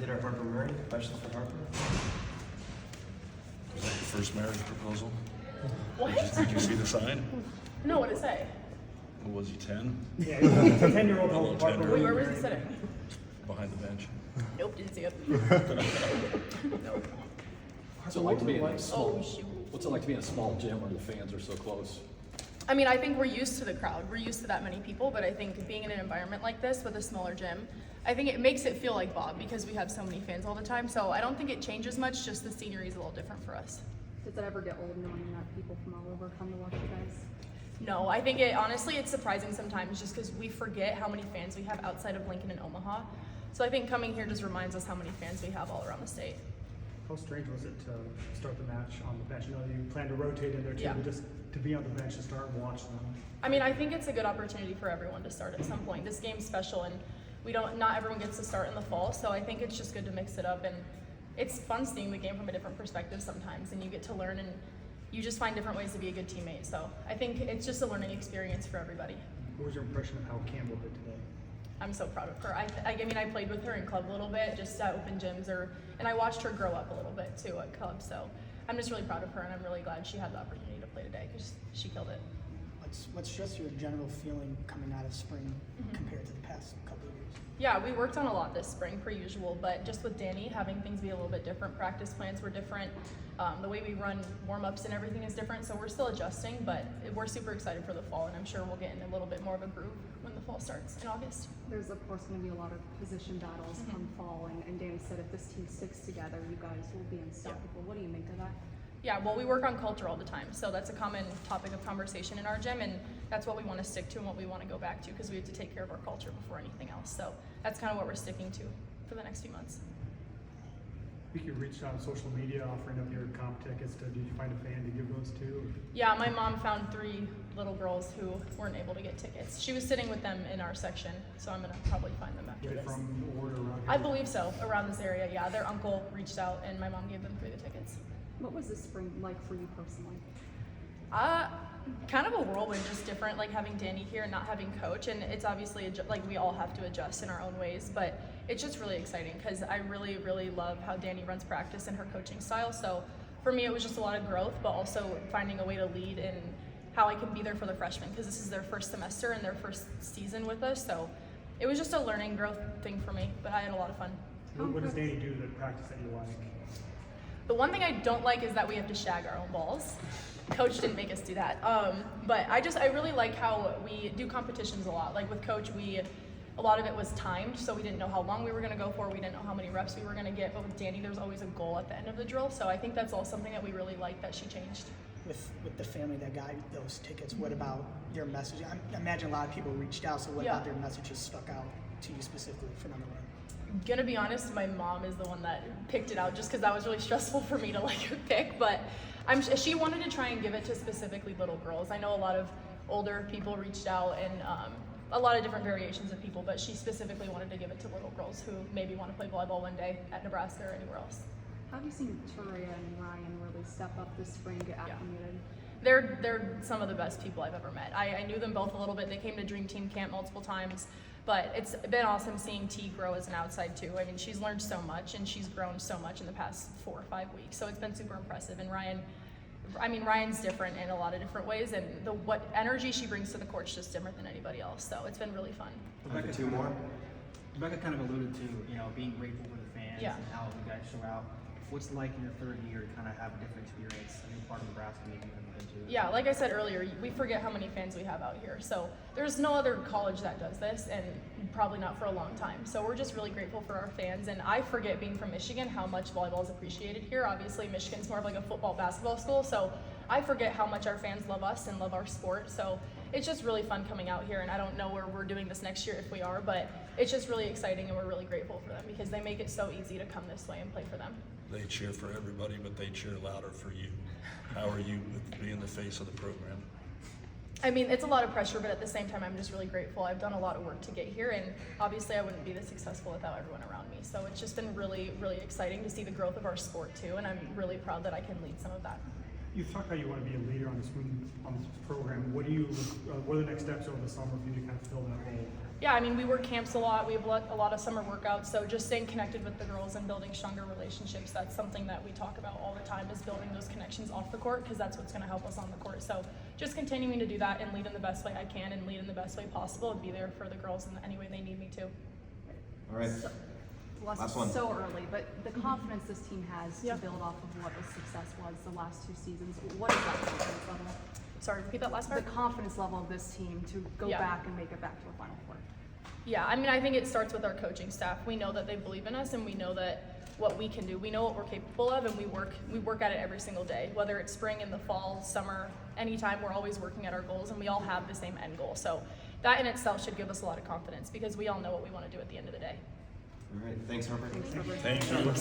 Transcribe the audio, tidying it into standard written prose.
hitter Harper Murray. Questions for Harper? Was that your first marriage proposal? What? Did you see the sign? No, what did it say? What was he, 10? Yeah, he's a 10-year-old Hello, Harper. 10-year-old. Wait, where was it sitting? Behind the bench. Nope, didn't see it. Nope. What's it like to be in a small? Oh, shoot. What's it like to be in a small gym where the fans are so close? I mean, I think we're used to the crowd. We're used to that many people, but I think being in an environment like this with a smaller gym, I think it makes it feel like Bob because we have so many fans all the time. So I don't think it changes much, just the scenery is a little different for us. Does it ever get old knowing that people from all over come to watch you guys? No, I think honestly, it's surprising sometimes just because we forget how many fans we have outside of Lincoln and Omaha. So I think coming here just reminds us how many fans we have all around the state. How strange was it to start the match on the bench? You know, you plan to rotate in there too, Yeah. but just to be on the bench to start and watch them. I mean, I think it's a good opportunity for everyone to start at some point. This game's special, and not everyone gets to start in the fall, so I think it's just good to mix it up. And it's fun seeing the game from a different perspective sometimes, and you get to learn, and you just find different ways to be a good teammate. So I think it's just a learning experience for everybody. What was your impression of how Campbell did today? I'm so proud of her. I mean, I played with her in club a little bit, just at open gyms, and I watched her grow up a little bit too at club. So I'm just really proud of her, and I'm really glad she had the opportunity to play today because she killed it. What's just your general feeling coming out of spring compared to the past couple of years? Yeah, we worked on a lot this spring per usual, but just with Danny, having things be a little bit different, practice plans were different, the way we run warm-ups and everything is different, so we're still adjusting, but we're super excited for the fall, and I'm sure we'll get in a little bit more of a groove when the fall starts in August. There's of course going to be a lot of position battles come fall, and Danny said if this team sticks together, you guys will be unstoppable. What do you make of that? Yeah, well, we work on culture all the time, so that's a common topic of conversation in our gym, and that's what we want to stick to and what we want to go back to because we have to take care of our culture before anything else. So that's kind of what we're sticking to for the next few months. I think you reached out on social media offering up your comp tickets. Did you find a fan to give those to? Yeah, my mom found 3 little girls who weren't able to get tickets. She was sitting with them in our section, so I'm going to probably find them after Right this. from Ord around here? I believe so, around this area, yeah. Their uncle reached out and my mom gave them 3 of the tickets. What was this spring like for you personally? Kind of a whirlwind, just different, like having Danny here and not having coach, and it's obviously like we all have to adjust in our own ways, but it's just really exciting because I really, really love how Danny runs practice and her coaching style. So for me, it was just a lot of growth, but also finding a way to lead and how I can be there for the freshmen because this is their first semester and their first season with us. So it was just a learning growth thing for me, but I had a lot of fun. What does Danny do to practice that you like? The one thing I don't like is that we have to shag our own balls. Coach didn't make us do that. But I really like how we do competitions a lot. Like with Coach, a lot of it was timed, so we didn't know how long we were going to go for. We didn't know how many reps we were going to get. But with Danny, there's always a goal at the end of the drill. So I think that's all something that we really like that she changed. With the family that got those tickets, what about your message? I imagine a lot of people reached out, so what about their messages stuck out to you specifically for number 1? Gonna be honest, my mom is the one that picked it out just because that was really stressful for me to pick, but she wanted to try and give it to specifically little girls. I know a lot of older people reached out and a lot of different variations of people, but she specifically wanted to give it to little girls who maybe want to play volleyball one day at Nebraska or anywhere else. How have you seen Victoria and Ryan really step up this spring, get acclimated? They're some of the best people I've ever met. I knew them both a little bit. They came to Dream Team Camp multiple times. But it's been awesome seeing T grow as an outside too. I mean, she's learned so much and she's grown so much in the past 4 or 5 weeks. So it's been super impressive. And Ryan's different in a lot of different ways, and what energy she brings to the court is just different than anybody else. So it's been really fun. Rebecca, 2 more. Rebecca kind of alluded to, being grateful for the fans and how you guys show out. What's it like in your 3rd year to kind of have a different experience, a new part of Nebraska maybe you've never been to? Yeah, like I said earlier, we forget how many fans we have out here. So there's no other college that does this, and probably not for a long time. So we're just really grateful for our fans, and I forget being from Michigan how much volleyball is appreciated here. Obviously, Michigan's more of like a football, basketball school, so I forget how much our fans love us and love our sport. So it's just really fun coming out here, and I don't know where we're doing this next year if we are, but it's just really exciting, and we're really grateful for them because they make it so easy to come this way and play for them. They cheer for everybody, but they cheer louder for you. How are you with being the face of the program? I mean, it's a lot of pressure, but at the same time, I'm just really grateful. I've done a lot of work to get here, and obviously I wouldn't be this successful without everyone around me. So it's just been really, really exciting to see the growth of our sport too, and I'm really proud that I can lead some of that. You've talked how you want to be a leader on this program. What are the next steps over the summer for you to kind of fill that role? Yeah, I mean, we work camps a lot. We have a lot of summer workouts. So just staying connected with the girls and building stronger relationships, that's something that we talk about all the time, is building those connections off the court, because that's what's going to help us on the court. So just continuing to do that and lead in the best way I can and lead in the best way possible and be there for the girls in any way they need me to. All right. So, Last one. so early, but the confidence this team has Yeah. to build off of what the success was the last 2 seasons, what is that confidence level? Sorry, repeat that last The part? confidence level of this team to go Yeah. back and make it back to a Final Four. Yeah, I mean, I think it starts with our coaching staff. We know that they believe in us, and we know that what we can do. We know what we're capable of, and we work at it every single day. Whether it's spring, in the fall, summer, anytime, we're always working at our goals, and we all have the same end goal. So that in itself should give us a lot of confidence, because we all know what we want to do at the end of the day. All right. Thanks, Harper. Thank you.